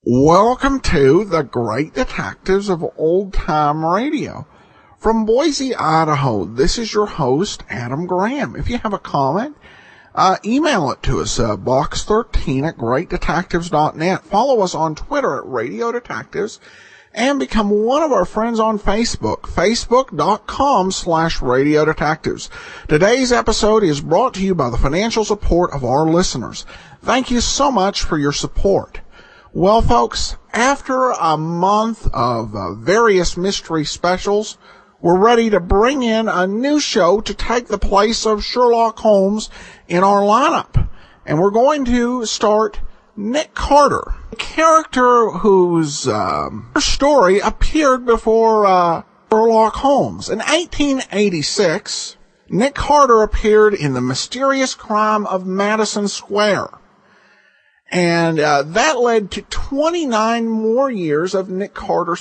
Welcome to the Great Detectives of Old Time Radio. From Boise, Idaho, this is your host, Adam Graham. If you have a comment, email it to us, box13@greatdetectives.net. Follow us on Twitter at Radio Detectives, and become one of our friends on Facebook, facebook.com/Radio Detectives. Today's episode is brought to you by the financial support of our listeners. Thank you so much for your support. Well, folks, after a month of various mystery specials, we're ready to bring in a new show to take the place of Sherlock Holmes in our lineup. And we're going to start Nick Carter, a character whose story appeared before Sherlock Holmes. In 1886, Nick Carter appeared in The Mysterious Crime of Madison Square. And that led to 29 more years of Nick Carter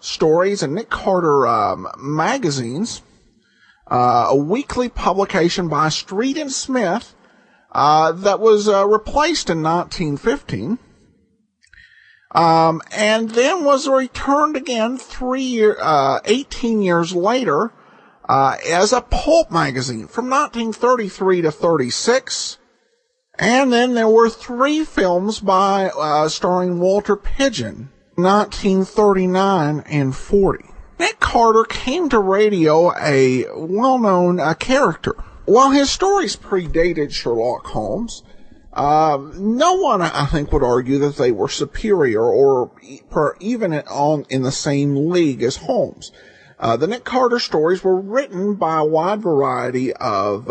stories and Nick Carter magazines, a weekly publication by Street and Smith that was replaced in 1915, and then was returned again 18 years later as a pulp magazine from 1933 to 36. And then there were 3 films by starring Walter Pidgeon, 1939 and 40. Nick Carter came to radio a well-known character. While his stories predated Sherlock Holmes, no one, I think, would argue that they were superior or even in the same league as Holmes. The Nick Carter stories were written by a wide variety of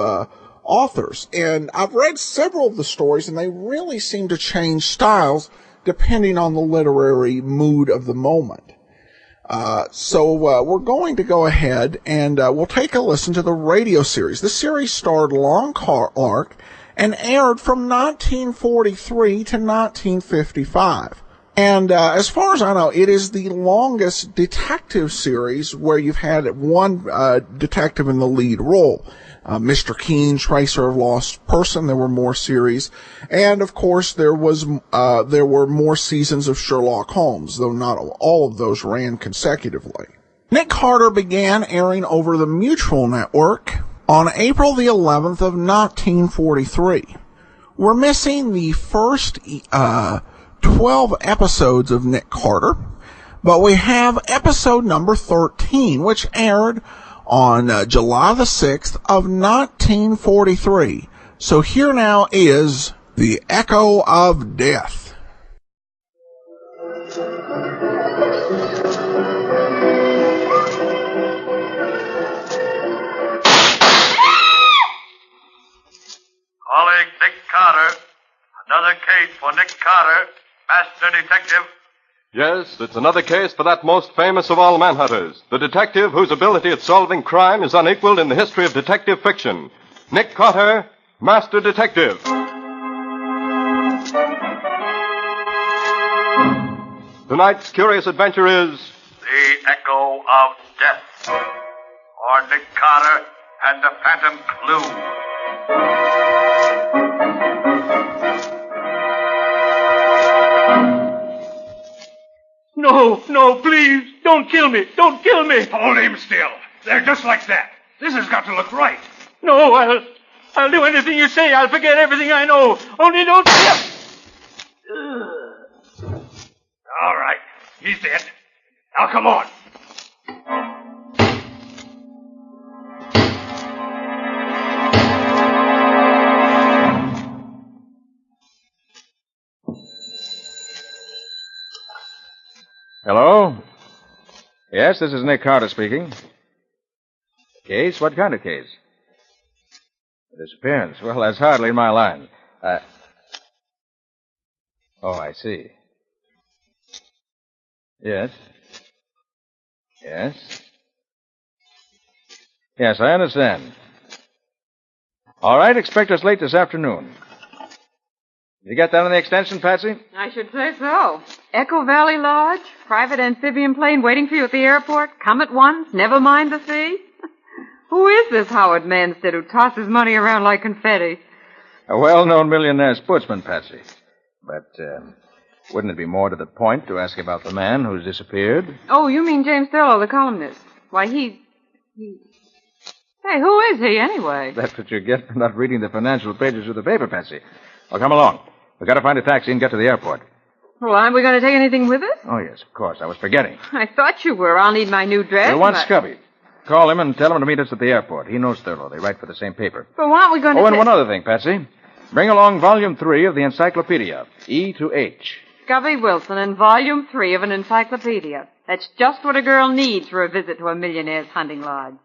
authors, and I've read several of the stories, and they really seem to change styles depending on the literary mood of the moment. So we're going to go ahead and we'll take a listen to the radio series. The series starred Lon Clark and aired from 1943 to 1955. And as far as I know, it is the longest detective series where you've had one detective in the lead role. Mr. Keen, Tracer of Lost Person, there were more series. And, of course, there were more seasons of Sherlock Holmes, though not all of those ran consecutively. Nick Carter began airing over the Mutual Network on April the 11th of 1943. We're missing the first 12 episodes of Nick Carter, but we have episode number 13, which aired on July the 6th of 1943. So here now is The Echo of Death. Calling Nick Carter. Another case for Nick Carter, Master Detective. Yes, it's another case for that most famous of all manhunters, the detective whose ability at solving crime is unequaled in the history of detective fiction. Nick Carter, Master Detective. Tonight's curious adventure is The Echo of Death, or Nick Carter and the Phantom Clue. No, please, don't kill me. Don't kill me. Hold him still. They're just like that. This has got to look right. No, I'll do anything you say. I'll forget everything I know. Only don't... All right. He's dead. Now, come on. Hello? Yes, this is Nick Carter speaking. Case? What kind of case? Disappearance. Well, that's hardly in my line. Oh, I see. Yes. Yes? Yes, I understand. All right, expect us late this afternoon. Did you get that on the extension, Patsy? I should say so. Echo Valley Lodge, private amphibian plane waiting for you at the airport. Come at once, never mind the fee. Who is this Howard Manstead who tosses money around like confetti? A well-known millionaire sportsman, Patsy. But, wouldn't it be more to the point to ask about the man who's disappeared? Oh, you mean James Thurlow, the columnist. Why, he... Hey, who is he, anyway? That's what you get for not reading the financial pages of the paper, Patsy. Well, come along. We've got to find a taxi and get to the airport. Well, aren't we going to take anything with us? Oh, yes, of course. I was forgetting. I thought you were. I'll need my new dress. You want Scubby. Call him and tell him to meet us at the airport. He knows Thurlow. They write for the same paper. But why aren't we going to... Oh, and one other thing, Patsy. Bring along Volume 3 of the Encyclopedia, E to H. Scubby Wilson and Volume 3 of an encyclopedia. That's just what a girl needs for a visit to a millionaire's hunting lodge.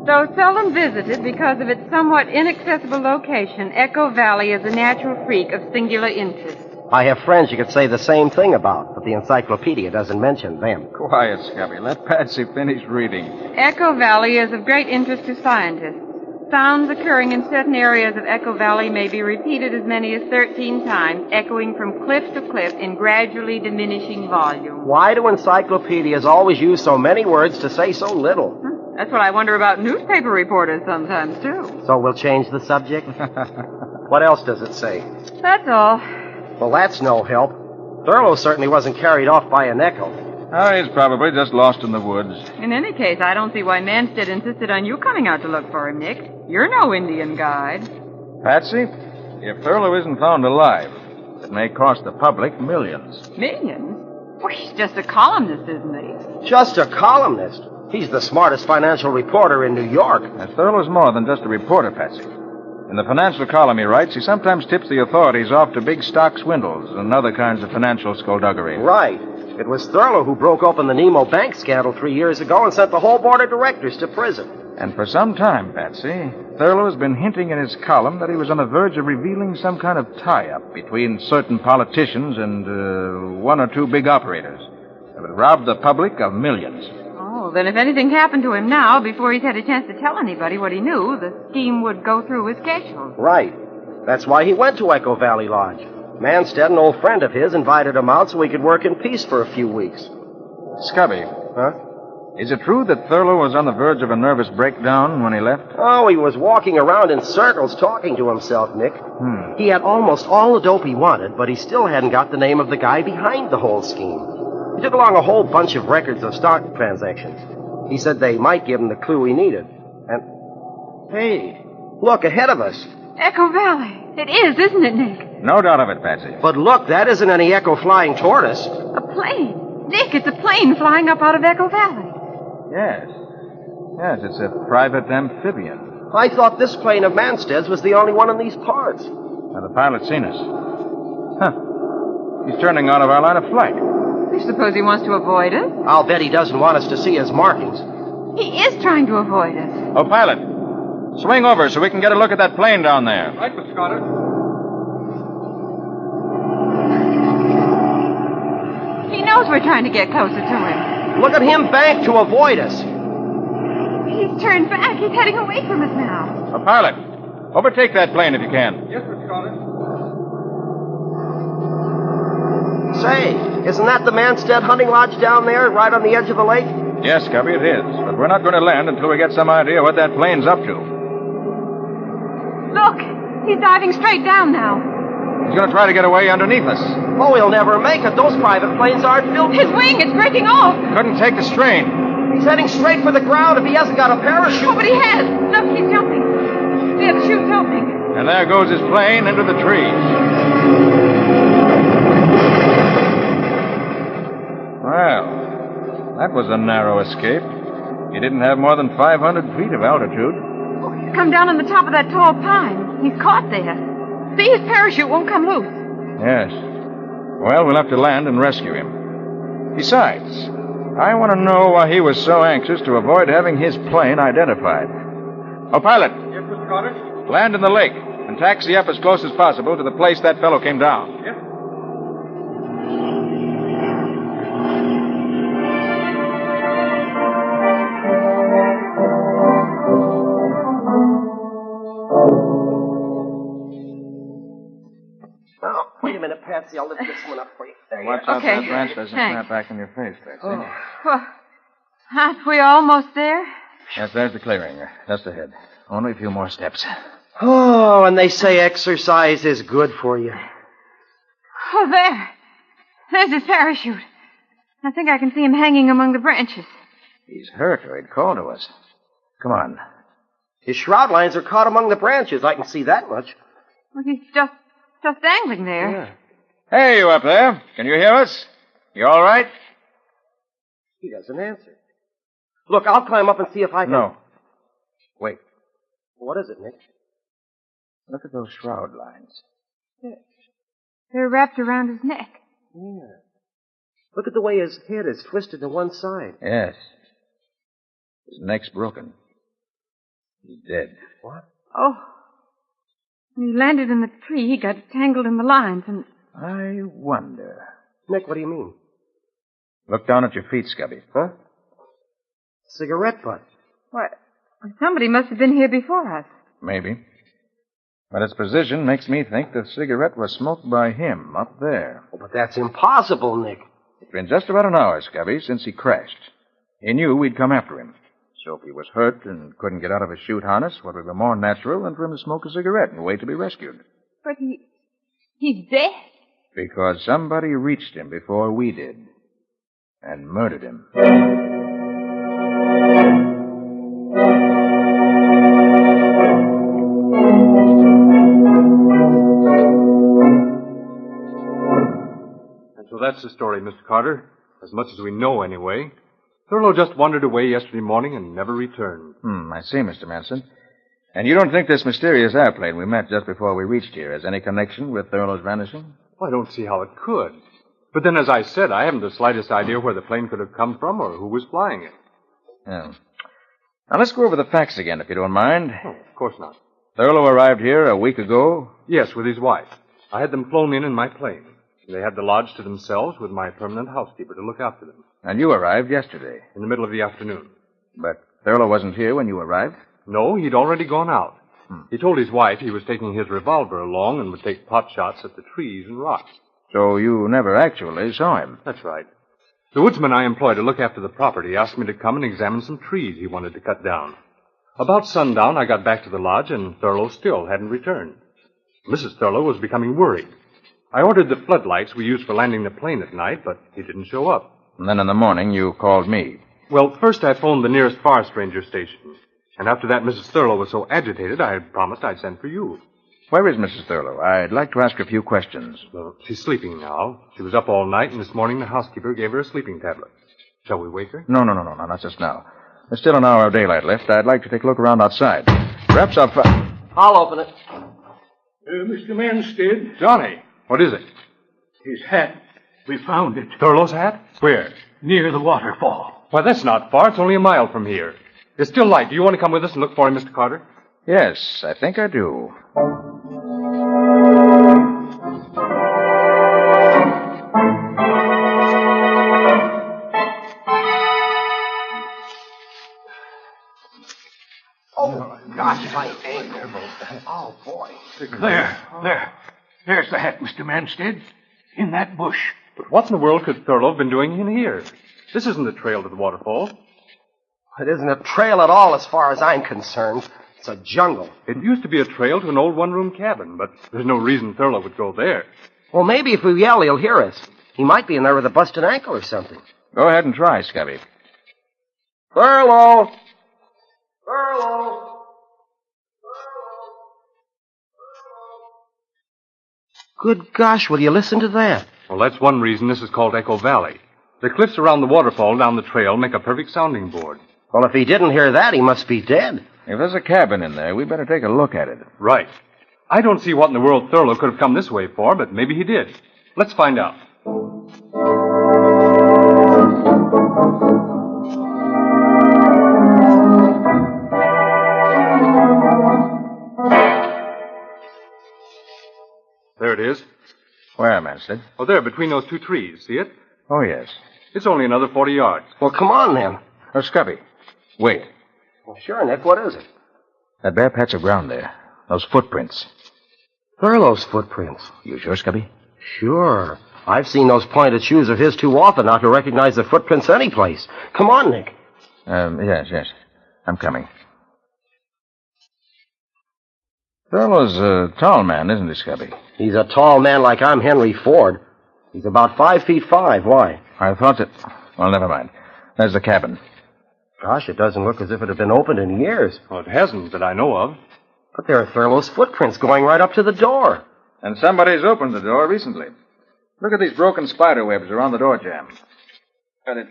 Though seldom visited because of its somewhat inaccessible location, Echo Valley is a natural freak of singular interest. I have friends you could say the same thing about, but the encyclopedia doesn't mention them. Quiet, Scubby. Let Patsy finish reading. Echo Valley is of great interest to scientists. Sounds occurring in certain areas of Echo Valley may be repeated as many as 13 times, echoing from cliff to cliff in gradually diminishing volume. Why do encyclopedias always use so many words to say so little? That's what I wonder about newspaper reporters sometimes, too. So we'll change the subject? What else does it say? That's all. Well, that's no help. Thurlow certainly wasn't carried off by an echo. Oh, he's probably just lost in the woods. In any case, I don't see why Manstead insisted on you coming out to look for him, Nick. You're no Indian guide. Patsy, if Thurlow isn't found alive, it may cost the public millions. Millions? Well, he's just a columnist, isn't he? Just a columnist? He's the smartest financial reporter in New York. And Thurlow's more than just a reporter, Patsy. In the financial column he writes, he sometimes tips the authorities off to big stock swindles and other kinds of financial skullduggery. Right. It was Thurlow who broke open the Nemo Bank scandal 3 years ago and sent the whole board of directors to prison. And for some time, Patsy, Thurlow has been hinting in his column that he was on the verge of revealing some kind of tie-up between certain politicians and one or two big operators that would rob the public of millions. Oh, then if anything happened to him now, before he's had a chance to tell anybody what he knew, the scheme would go through as scheduled. Right. That's why he went to Echo Valley Lodge. Manstead, an old friend of his, invited him out so he could work in peace for a few weeks. Scubby. Huh? Is it true that Thurlow was on the verge of a nervous breakdown when he left? Oh, he was walking around in circles talking to himself, Nick. He had almost all the dope he wanted, but he still hadn't got the name of the guy behind the whole scheme. He took along a whole bunch of records of stock transactions. He said they might give him the clue he needed. And, hey, look, ahead of us. Echo Valley. It is, isn't it, Nick? No doubt of it, Patsy. But look, that isn't any Echo flying toward us. A plane. Nick, it's a plane flying up out of Echo Valley. Yes. Yes, it's a private amphibian. I thought this plane of Manstead's was the only one in these parts. Now, the pilot's seen us. Huh. He's turning out of our line of flight. You suppose he wants to avoid us? I'll bet he doesn't want us to see his markings. He is trying to avoid us. Oh, pilot. Swing over so we can get a look at that plane down there. Right, Mr. Carter. He knows we're trying to get closer to him. Look at him bank to avoid us. He's turned back. He's heading away from us now. Oh, pilot. Overtake that plane if you can. Yes, Mr. Carter. Say, isn't that the Manstead hunting lodge down there, right on the edge of the lake? Yes, Scubby, it is. But we're not going to land until we get some idea what that plane's up to. Look, he's diving straight down now. He's going to try to get away underneath us. Oh, he'll never make it. Those private planes aren't built. His wing, it's breaking off. Couldn't take the strain. He's heading straight for the ground if he hasn't got a parachute. Oh, but he has. Look, he's jumping. See, the chute's opening. And there goes his plane into the trees. Well, that was a narrow escape. He didn't have more than 500 feet of altitude. Oh, he's come down on the top of that tall pine. He's caught there. See, his parachute won't come loose. Yes. Well, we'll have to land and rescue him. Besides, I want to know why he was so anxious to avoid having his plane identified. Oh, pilot. Yes, Mr. Carter? Land in the lake and taxi up as close as possible to the place that fellow came down. Yes. Oh, wait a minute, Patsy. I'll lift this one up for you. There you Watch are. out Okay, that branch doesn't thanks. snap back in your face, Patsy. Well, aren't we almost there? Yes, there's the clearing. Just ahead. Only a few more steps. Oh, and they say exercise is good for you. Oh, there. There's his parachute. I think I can see him hanging among the branches. He's hurt or he'd call to us. Come on. His shroud lines are caught among the branches. I can see that much. Well, he's just dangling there. Yeah. Hey, you up there. Can you hear us? You all right? He doesn't answer. Look, I'll climb up and see if I can... No. Wait. What is it, Nick? Look at those shroud lines. They're wrapped around his neck. Yeah. Look at the way his head is twisted to one side. Yes. His neck's broken. He's dead. What? Oh. When he landed in the tree, he got tangled in the lines and... I wonder. Nick, what do you mean? Look down at your feet, Scubby. Huh? Cigarette butt. What? Somebody must have been here before us. Maybe. But its position makes me think the cigarette was smoked by him up there. Oh, but that's impossible, Nick. It's been just about an hour, Scubby, since he crashed. He knew we'd come after him. So if he was hurt and couldn't get out of his chute harness, what would be more natural than for him to smoke a cigarette and wait to be rescued? But he's dead. Because somebody reached him before we did. And murdered him. And so that's the story, Mr. Carter. As much as we know, anyway. Thurlow just wandered away yesterday morning and never returned. I see, Mr. Manson. And you don't think this mysterious airplane we met just before we reached here has any connection with Thurlow's vanishing? Well, I don't see how it could. But then, as I said, I haven't the slightest idea where the plane could have come from or who was flying it. Yeah. Now, let's go over the facts again, if you don't mind. Oh, of course not. Thurlow arrived here a week ago. Yes, with his wife. I had them flown in my plane. They had the lodge to themselves with my permanent housekeeper to look after them. And you arrived yesterday. In the middle of the afternoon. But Thurlow wasn't here when you arrived? No, he'd already gone out. He told his wife he was taking his revolver along and would take pot shots at the trees and rocks. So you never actually saw him? That's right. The woodsman I employ to look after the property asked me to come and examine some trees he wanted to cut down. About sundown, I got back to the lodge, and Thurlow still hadn't returned. Mrs. Thurlow was becoming worried. I ordered the floodlights we use for landing the plane at night, but he didn't show up. And then in the morning, you called me. Well, first I phoned the nearest forest ranger station. And after that, Mrs. Thurlow was so agitated, I had promised I'd send for you. Where is Mrs. Thurlow? I'd like to ask her a few questions. Well, she's sleeping now. She was up all night, and this morning the housekeeper gave her a sleeping tablet. Shall we wake her? No, not just now. There's still an hour of daylight left. I'd like to take a look around outside. Perhaps I'll open it. Mr. Manstead, Johnny, what is it? his hat. We found it Thurlow's hat? Where? near the waterfall. Why, that's not far. It's only a mile from here. It's still light. Do you want to come with us and look for him, Mr. Carter? Yes, I think I do. Oh, gosh, my ankle. Oh, boy. There's the hat, Mr. Manstead. In that bush. But what in the world could Thurlow have been doing in here? This isn't the trail to the waterfall. It isn't a trail at all as far as I'm concerned. It's a jungle. It used to be a trail to an old one-room cabin, but there's no reason Thurlow would go there. Well, maybe if we yell, he'll hear us. He might be in there with a busted ankle or something. Go ahead and try, Scubby. Thurlow! Thurlow! Good gosh, will you listen to that? Well, that's one reason this is called Echo Valley. The cliffs around the waterfall down the trail make a perfect sounding board. Well, if he didn't hear that, he must be dead. If there's a cabin in there, we better take a look at it. Right. I don't see what in the world Thurlow could have come this way for, but maybe he did. Let's find out. it is. Where, Manstead? Oh, there, between those two trees. See it? Oh, yes. It's only another 40 yards. Well, come on, then. Oh, Scubby. Wait. Well, sure, Nick. What is it? That bare patch of ground there. Those footprints. Thurlow's footprints. You sure, Scubby? Sure. I've seen those pointed shoes of his too often not to recognize the footprints anyplace. Come on, Nick. Yes. I'm coming. Thurlow's a tall man, isn't he, Scubby? He's a tall man like I'm Henry Ford. He's about 5'5". Why? I thought that... Well, never mind. There's the cabin. Gosh, it doesn't look as if it had been opened in years. Well, it hasn't that I know of. But there are Thurlow's footprints going right up to the door. And somebody's opened the door recently. Look at these broken spider webs around the door jamb. But it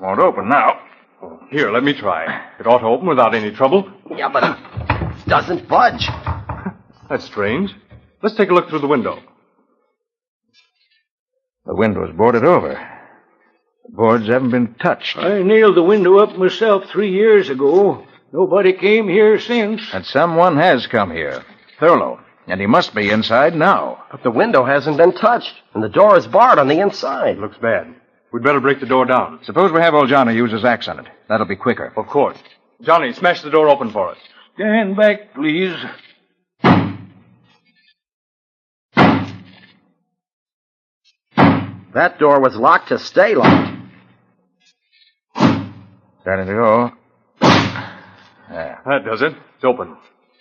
won't open now. Oh, here, let me try. It ought to open without any trouble. Yeah, but it doesn't budge. That's strange. Let's take a look through the window. The window's boarded over. The boards haven't been touched. I nailed the window up myself 3 years ago. Nobody came here since. And someone has come here. Thurlow. And he must be inside now. But the window hasn't been touched, and the door is barred on the inside. Looks bad. We'd better break the door down. Suppose we have old Johnny use his axe on it. That'll be quicker. Of course. Johnny, smash the door open for us. Stand back, please. That door was locked to stay locked. Starting to go. There. That does it. It's open.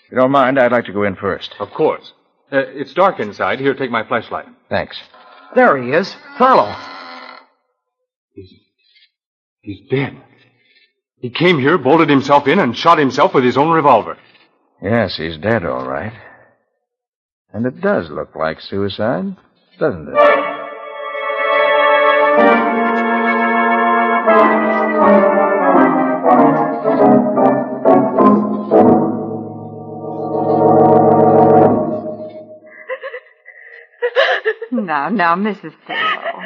If you don't mind, I'd like to go in first. Of course. It's dark inside. Here, take my flashlight. Thanks. There he is. Thurlow. He's dead. He came here, bolted himself in, and shot himself with his own revolver. Yes, he's dead, all right. And it does look like suicide, doesn't it? Now, Mrs. Thurlow.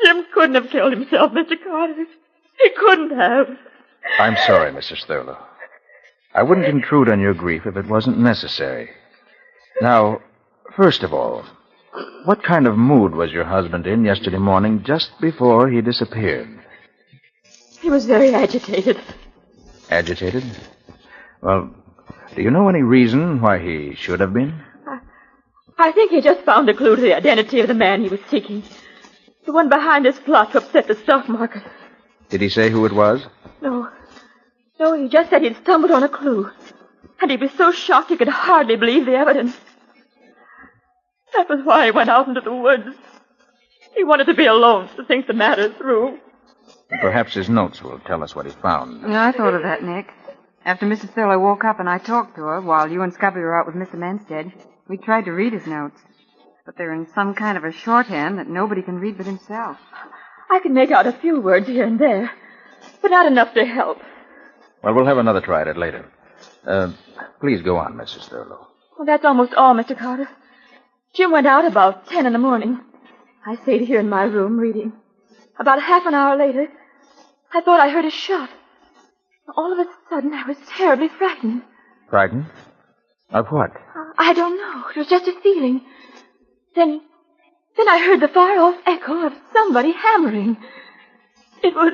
Jim couldn't have killed himself, Mr. Carter. He couldn't have. I'm sorry, Mrs. Thurlow. I wouldn't intrude on your grief if it wasn't necessary. Now, first of all, what kind of mood was your husband in yesterday morning just before he disappeared? He was very agitated. Agitated? Well, do you know any reason why he should have been? I think he just found a clue to the identity of the man he was seeking. The one behind his plot to upset the stock market. Did he say who it was? No, he just said he'd stumbled on a clue. And he was so shocked he could hardly believe the evidence. That was why he went out into the woods. He wanted to be alone to think the matter through. Perhaps his notes will tell us what he found. Yeah, I thought of that, Nick. After Mrs. Thurlow woke up and I talked to her while you and Scubby were out with Mr. Manstead, we tried to read his notes. But they're in some kind of a shorthand that nobody can read but himself. I can make out a few words here and there, but not enough to help. Well, we'll have another try at it later. Please go on, Mrs. Thurlow. Well, that's almost all, Mr. Carter. Jim went out about 10 in the morning. I stayed here in my room reading. About half an hour later, I thought I heard a shot. All of a sudden, I was terribly frightened. Frightened? Of what? I don't know. It was just a feeling. Then I heard the far-off echo of somebody hammering. It was...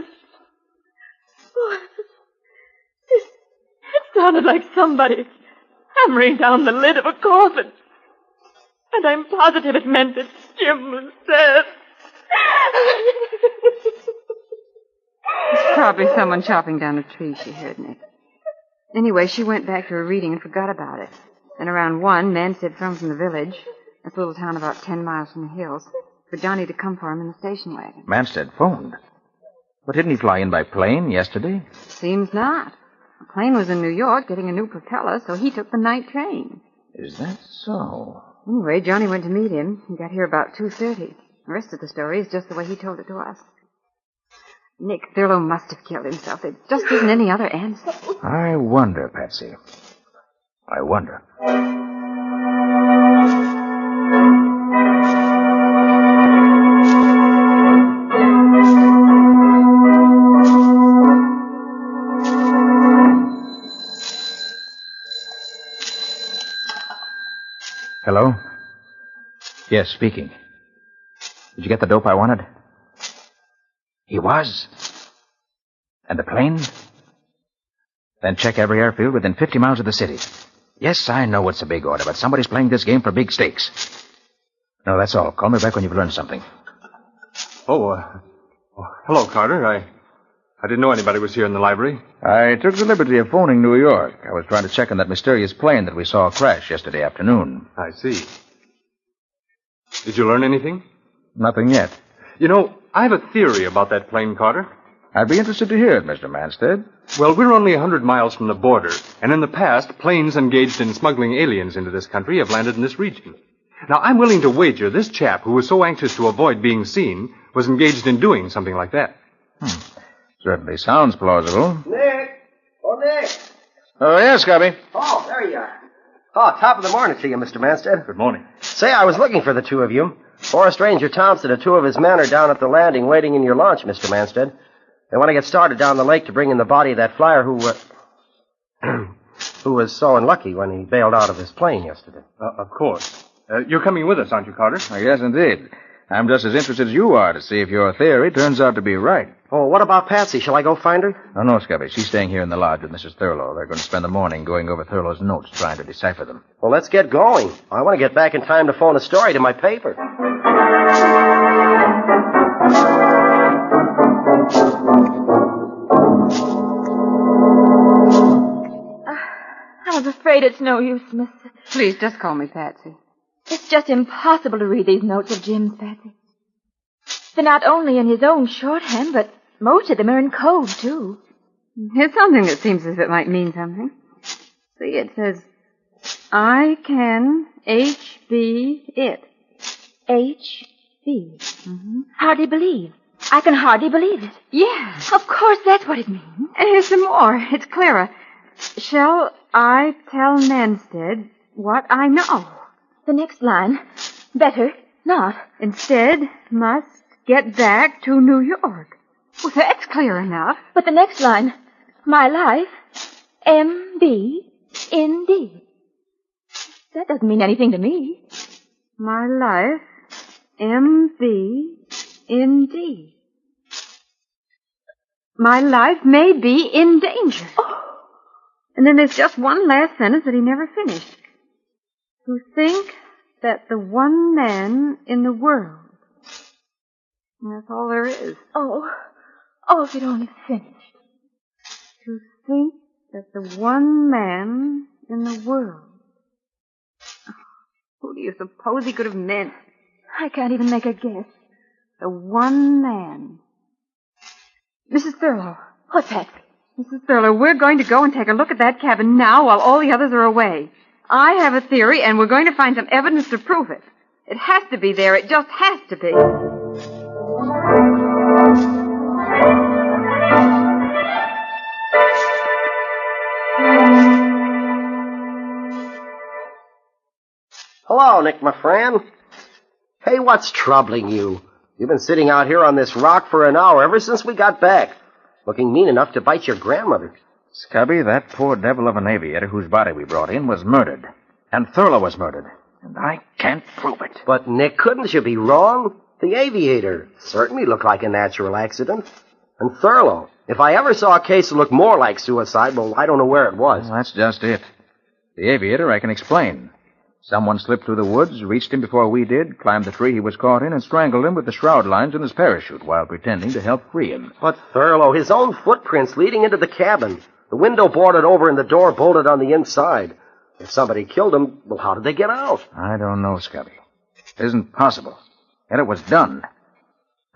It sounded like somebody hammering down the lid of a coffin. And I'm positive it meant that Jim was dead. It's probably someone chopping down a tree she heard, Nick. Anyway, she went back to her reading and forgot about it. Then around 1, Manstead phoned from the village, this little town about 10 miles from the hills, for Johnny to come for him in the station wagon. Manstead phoned? But didn't he fly in by plane yesterday? Seems not. The plane was in New York getting a new propeller, so he took the night train. Is that so? Anyway, Johnny went to meet him. He got here about 2:30. The rest of the story is just the way he told it to us. Nick Thurlow must have killed himself. There just isn't any other answer. I wonder, Patsy. I wonder. Hello? Yes, speaking. Did you get the dope I wanted? He was? And the plane? Then check every airfield within 50 miles of the city. Yes, I know it's a big order, but somebody's playing this game for big stakes. No, that's all. Call me back when you've learned something. Hello, Carter. I didn't know anybody was here in the library. I took the liberty of phoning New York. I was trying to check on that mysterious plane that we saw crash yesterday afternoon. I see. Did you learn anything? Nothing yet. You know, I have a theory about that plane, Carter. I'd be interested to hear it, Mr. Manstead. Well, we're only 100 miles from the border, and in the past, planes engaged in smuggling aliens into this country have landed in this region. Now, I'm willing to wager this chap, who was so anxious to avoid being seen, was engaged in doing something like that. Certainly sounds plausible. Nick! Oh, Nick! Oh, yes, Scubby. Oh, there you are. Oh, top of the morning to you, Mr. Manstead. Good morning. Say, I was looking for the two of you. Forest Ranger Thompson and two of his men are down at the landing waiting in your launch, Mr. Manstead. They want to get started down the lake to bring in the body of that flyer who was so unlucky when he bailed out of his plane yesterday. Of course. You're coming with us, aren't you, Carter? Yes, indeed. I'm just as interested as you are to see if your theory turns out to be right. Oh, what about Patsy? Shall I go find her? Oh, no, Scubby. She's staying here in the lodge with Mrs. Thurlow. They're going to spend the morning going over Thurlow's notes, trying to decipher them. Well, let's get going. I want to get back in time to phone a story to my paper. I was afraid it's no use, Miss. Please, just call me Patsy. It's just impossible to read these notes of Jim's, Patsy. They're not only in his own shorthand, but most of them are in code, too. Here's something that seems as if it might mean something. See, it says, I can HB it. H.B. Hardly believe. I can hardly believe it. Yes. Of course, that's what it means. And here's some more. It's clearer. Shall I tell Manstead what I know? The next line. Better not. Instead, must get back to New York. Well, that's clear enough. But the next line. My life, M.B. Indeed. That doesn't mean anything to me. My life, M.B. Indeed. My life may be in danger. Oh. And then there's just one last sentence that he never finished. To think that the one man in the world. And that's all there is. Oh, if you'd only finished. To think that the one man in the world. Who do you suppose he could have meant? I can't even make a guess. The one man. Mrs. Thurlow. What's that? Mrs. Thurlow, we're going to go and take a look at that cabin now while all the others are away. I have a theory, and we're going to find some evidence to prove it. It has to be there. It just has to be. Hello, Nick, my friend. Hey, what's troubling you? You've been sitting out here on this rock for an hour ever since we got back, looking mean enough to bite your grandmother. Scubby, that poor devil of an aviator whose body we brought in was murdered. And Thurlow was murdered. And I can't prove it. But, Nick, couldn't you be wrong? The aviator certainly looked like a natural accident. And Thurlow, if I ever saw a case that looked more like suicide, well, I don't know where it was. Well, that's just it. The aviator I can explain. Someone slipped through the woods, reached him before we did, climbed the tree he was caught in, and strangled him with the shroud lines in his parachute while pretending to help free him. But Thurlow, his own footprints leading into the cabin. The window boarded over and the door bolted on the inside. If somebody killed him, well, how did they get out? I don't know, Scubby. It isn't possible. Yet it was done.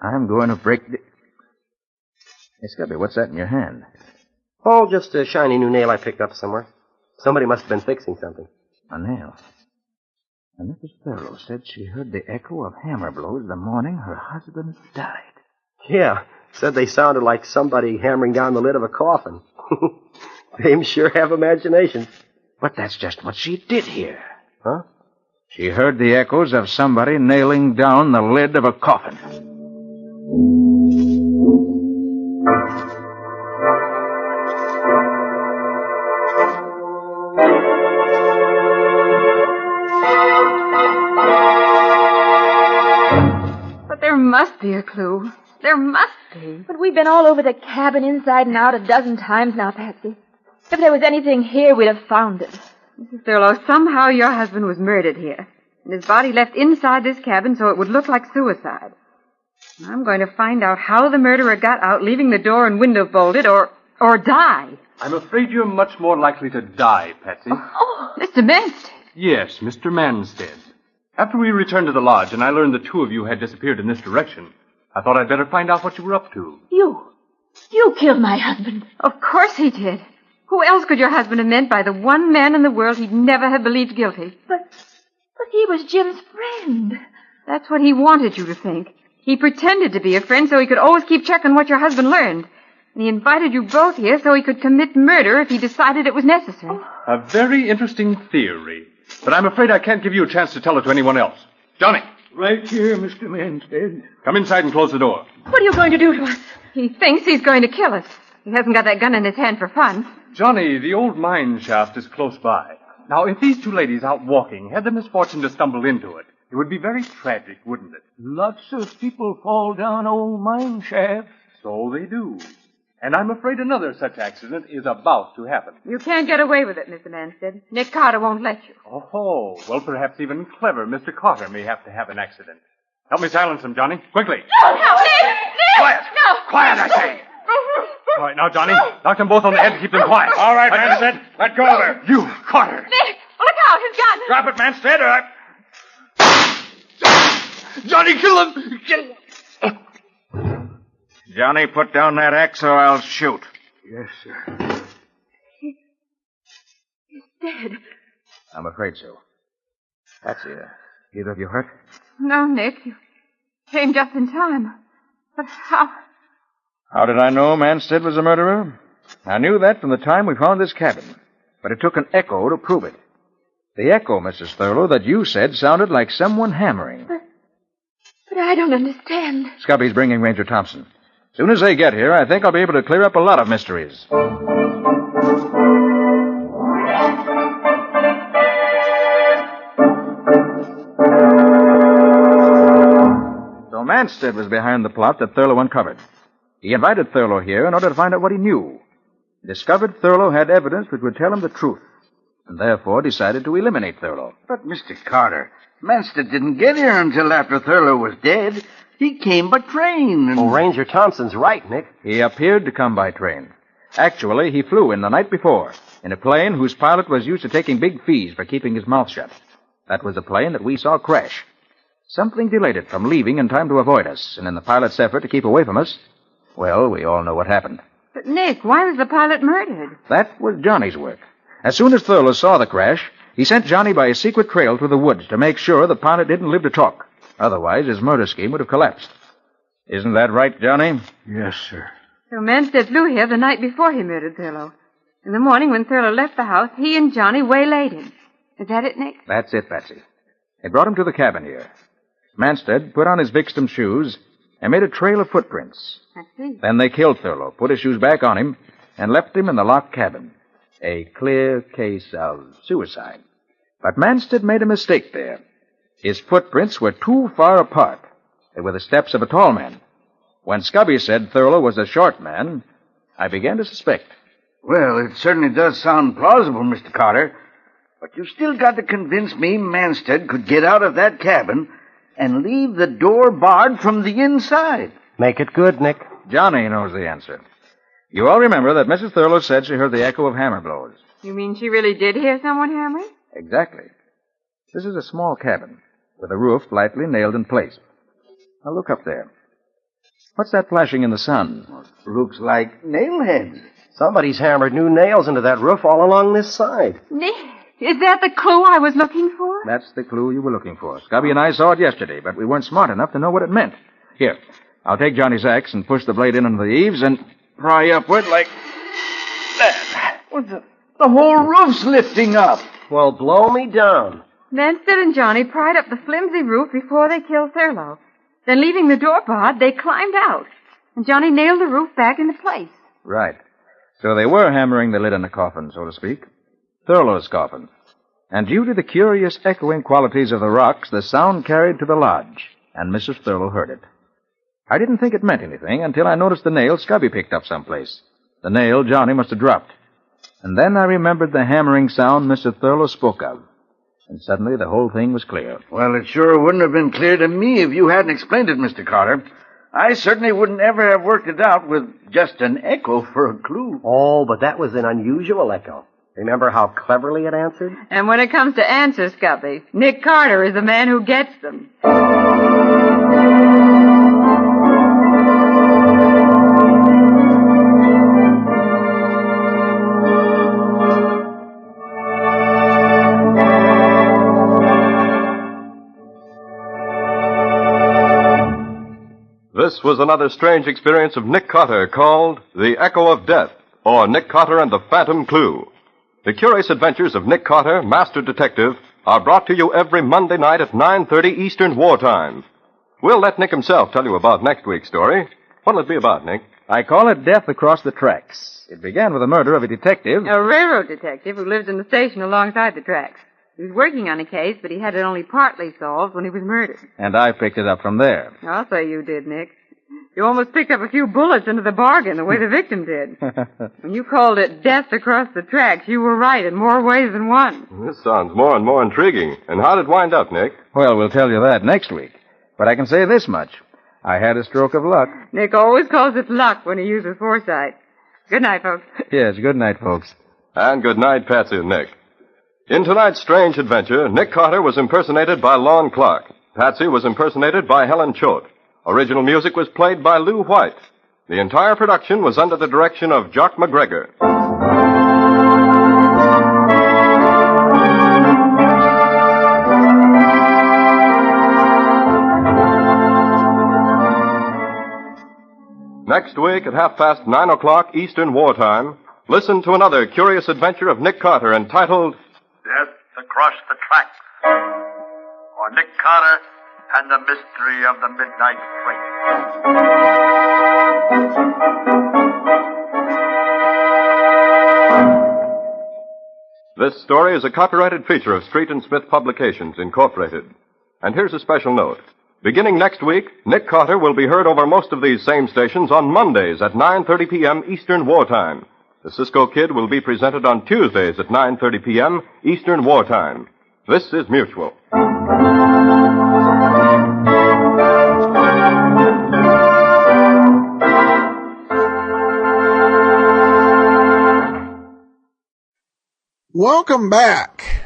I'm going to break the... Hey, Scubby, what's that in your hand? Oh, just a shiny new nail I picked up somewhere. Somebody must have been fixing something. A nail. And Mrs. Thurlow said she heard the echo of hammer blows the morning her husband died. Yeah, said they sounded like somebody hammering down the lid of a coffin. They sure have imagination. But that's just what she did hear. Huh? She heard the echoes of somebody nailing down the lid of a coffin. must be a clue. There must be. But we've been all over the cabin inside and out a dozen times now, Patsy. If there was anything here, we'd have found it. Mrs. Thurlow, somehow your husband was murdered here, and his body left inside this cabin so it would look like suicide. I'm going to find out how the murderer got out, leaving the door and window bolted, or die. I'm afraid you're much more likely to die, Patsy. Oh, Mr. Manstead. Yes, Mr. Manstead. After we returned to the lodge and I learned the two of you had disappeared in this direction, I thought I'd better find out what you were up to. You killed my husband. Of course he did. Who else could your husband have meant by the one man in the world he'd never have believed guilty? But he was Jim's friend. That's what he wanted you to think. He pretended to be a friend so he could always keep checking what your husband learned. And he invited you both here so he could commit murder if he decided it was necessary. A very interesting theory. But I'm afraid I can't give you a chance to tell it to anyone else. Johnny. Right here, Mr. Manstead. Come inside and close the door. What are you going to do to us? He thinks he's going to kill us. He hasn't got that gun in his hand for fun. Johnny, the old mine shaft is close by. Now, if these two ladies out walking had the misfortune to stumble into it, it would be very tragic, wouldn't it? Lots of people fall down old mine shafts. So they do. And I'm afraid another such accident is about to happen. You can't get away with it, Mr. Manstead. Nick Carter won't let you. Oh, well, perhaps even clever Mr. Carter may have to have an accident. Help me silence him, Johnny. Quickly. No, Nick! Quiet! No! Quiet, I say! All right, now, Johnny, knock them both on the head to keep them quiet. All right, Manstead. Let go of her. You, Carter. Nick, look out, his gun! Drop it, Manstead, or Johnny, kill him! Kill him! Johnny, put down that axe or I'll shoot. Yes, sir. He's dead. I'm afraid so. Patsy, either of you hurt? No, Nick. You came just in time. But how? How did I know Manstead was a murderer? I knew that from the time we found this cabin. But it took an echo to prove it. The echo, Mrs. Thurlow, that you said sounded like someone hammering. But I don't understand. Scubby's bringing Ranger Thompson. As soon as they get here, I think I'll be able to clear up a lot of mysteries. So Manstead was behind the plot that Thurlow uncovered. He invited Thurlow here in order to find out what he knew. He discovered Thurlow had evidence which would tell him the truth, and therefore decided to eliminate Thurlow. But, Mr. Carter, Manstead didn't get here until after Thurlow was dead. He came by train. And... Oh, Ranger Thompson's right, Nick. He appeared to come by train. Actually, he flew in the night before, in a plane whose pilot was used to taking big fees for keeping his mouth shut. That was the plane that we saw crash. Something delayed it from leaving in time to avoid us, and in the pilot's effort to keep away from us, well, we all know what happened. But, Nick, why was the pilot murdered? That was Johnny's work. As soon as Thurlow saw the crash, he sent Johnny by a secret trail through the woods to make sure the pilot didn't live to talk. Otherwise, his murder scheme would have collapsed. Isn't that right, Johnny? Yes, sir. So Manstead flew here the night before he murdered Thurlow. In the morning, when Thurlow left the house, he and Johnny waylaid him. Is that it, Nick? That's it, Patsy. They brought him to the cabin here. Manstead put on his victim's shoes and made a trail of footprints. I see. Then they killed Thurlow, put his shoes back on him, and left him in the locked cabin. A clear case of suicide. But Manstead made a mistake there. His footprints were too far apart. They were the steps of a tall man. When Scubby said Thurlow was a short man, I began to suspect. Well, it certainly does sound plausible, Mr. Carter. But you've still got to convince me Manstead could get out of that cabin and leave the door barred from the inside. Make it good, Nick. Johnny knows the answer. You all remember that Mrs. Thurlow said she heard the echo of hammer blows. You mean she really did hear someone hammering? Exactly. This is a small cabin, with a roof lightly nailed in place. Now look up there. What's that flashing in the sun? Looks like nail heads. Somebody's hammered new nails into that roof all along this side. Nick, is that the clue I was looking for? That's the clue you were looking for. Scubby and I saw it yesterday, but we weren't smart enough to know what it meant. Here, I'll take Johnny's axe and push the blade in under the eaves and pry upward like that. Well, the whole roof's lifting up. Well, blow me down. Manstead and Johnny pried up the flimsy roof before they killed Thurlow. Then, leaving the door barred, they climbed out. And Johnny nailed the roof back into place. Right. So they were hammering the lid on the coffin, so to speak. Thurlow's coffin. And due to the curious echoing qualities of the rocks, the sound carried to the lodge, and Mrs. Thurlow heard it. I didn't think it meant anything until I noticed the nail Scubby picked up someplace. The nail Johnny must have dropped. And then I remembered the hammering sound Mr. Thurlow spoke of. And suddenly the whole thing was clear. Well, it sure wouldn't have been clear to me if you hadn't explained it, Mr. Carter. I certainly wouldn't ever have worked it out with just an echo for a clue. Oh, but that was an unusual echo. Remember how cleverly it answered? And when it comes to answers, Scubby, Nick Carter is the man who gets them. This was another strange experience of Nick Carter called The Echo of Death, or Nick Carter and the Phantom Clue. The curious adventures of Nick Carter, Master Detective, are brought to you every Monday night at 9:30 Eastern Wartime. We'll let Nick himself tell you about next week's story. What'll it be about, Nick? I call it Death Across the Tracks. It began with the murder of a detective. A railroad detective who lives in the station alongside the tracks. He was working on a case, but he had it only partly solved when he was murdered. And I picked it up from there. I'll say you did, Nick. You almost picked up a few bullets into the bargain, the way the victim did. When you called it Death Across the Tracks, you were right in more ways than one. This sounds more and more intriguing. And how did it wind up, Nick? Well, we'll tell you that next week. But I can say this much. I had a stroke of luck. Nick always calls it luck when he uses foresight. Good night, folks. Yes, good night, folks. And good night, Patsy and Nick. In tonight's strange adventure, Nick Carter was impersonated by Lon Clark. Patsy was impersonated by Helen Choate. Original music was played by Lou White. The entire production was under the direction of Jock McGregor. Next week at 9:30 Eastern Wartime, listen to another curious adventure of Nick Carter entitled Death Across the Tracks, or Nick Carter and the Mystery of the Midnight Train. This story is a copyrighted feature of Street and Smith Publications, Incorporated. And here's a special note. Beginning next week, Nick Carter will be heard over most of these same stations on Mondays at 9:30 p.m. Eastern Wartime. The Cisco Kid will be presented on Tuesdays at 9:30 p.m. Eastern Wartime. This is Mutual. Welcome back.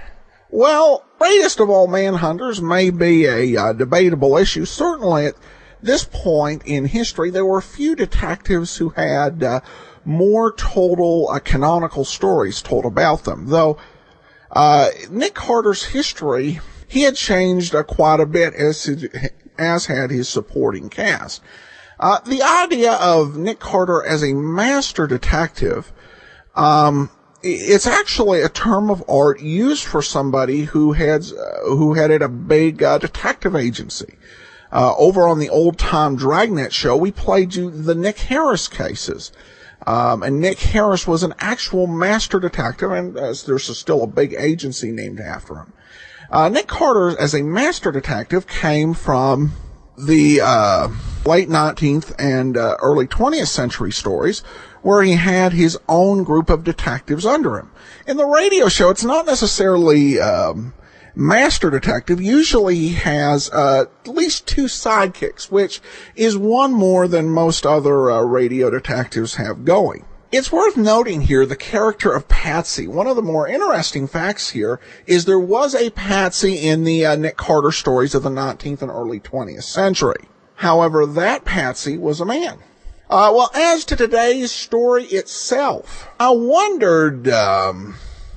Well, greatest of all manhunters may be a debatable issue. Certainly at this point in history, there were few detectives who had more total canonical stories told about them. Though Nick Carter's history, he had changed quite a bit, as had his supporting cast. The idea of Nick Carter as a master detective, it's actually a term of art used for somebody who headed a big detective agency. Over on the old time Dragnet show, we played you the Nick Harris cases. And Nick Harris was an actual master detective, and there's still a big agency named after him. Nick Carter, as a master detective, came from the late 19th and early 20th century stories, where he had his own group of detectives under him. In the radio show, it's not necessarily master detective. Usually he has at least two sidekicks, which is one more than most other radio detectives have going. It's worth noting here the character of Patsy. One of the more interesting facts here is there was a Patsy in the Nick Carter stories of the 19th and early 20th century. However, that Patsy was a man. Well, as to today's story itself, I wondered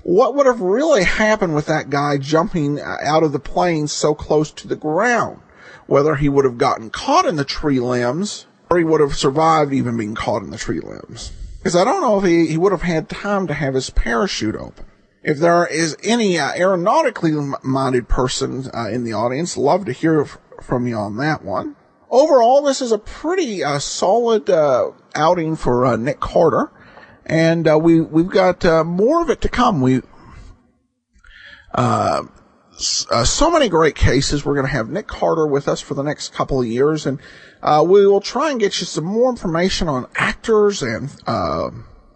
what would have really happened with that guy jumping out of the plane so close to the ground. Whether he would have gotten caught in the tree limbs, or he would have survived even being caught in the tree limbs. Because I don't know if he would have had time to have his parachute open. If there is any aeronautically minded person in the audience, love to hear from you on that one. Overall, this is a pretty solid outing for Nick Carter, and we've got more of it to come. so many great cases. We're going to have Nick Carter with us for the next couple of years, and we will try and get you some more information on actors and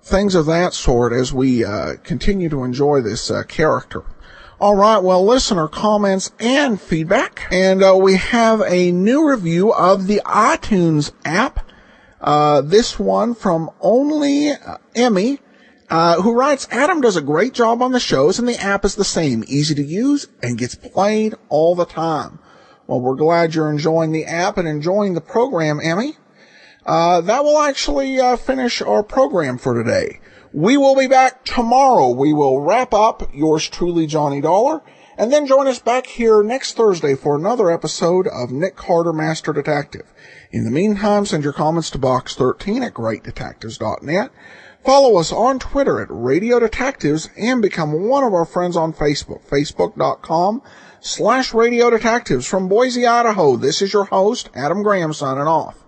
things of that sort as we continue to enjoy this character. All right, well, listener comments and feedback. And we have a new review of the iTunes app. This one from Only Emmy, who writes, Adam does a great job on the shows, and the app is the same, easy to use, and gets played all the time. Well, we're glad you're enjoying the app and enjoying the program, Emmy. That will actually finish our program for today. We will be back tomorrow. We will wrap up yours truly, Johnny Dollar, and then join us back here next Thursday for another episode of Nick Carter, Master Detective. In the meantime, send your comments to box13@greatdetectives.net. Follow us on Twitter at Radio Detectives and become one of our friends on Facebook, facebook.com/Radio Detectives. From Boise, Idaho, this is your host, Adam Graham, signing off.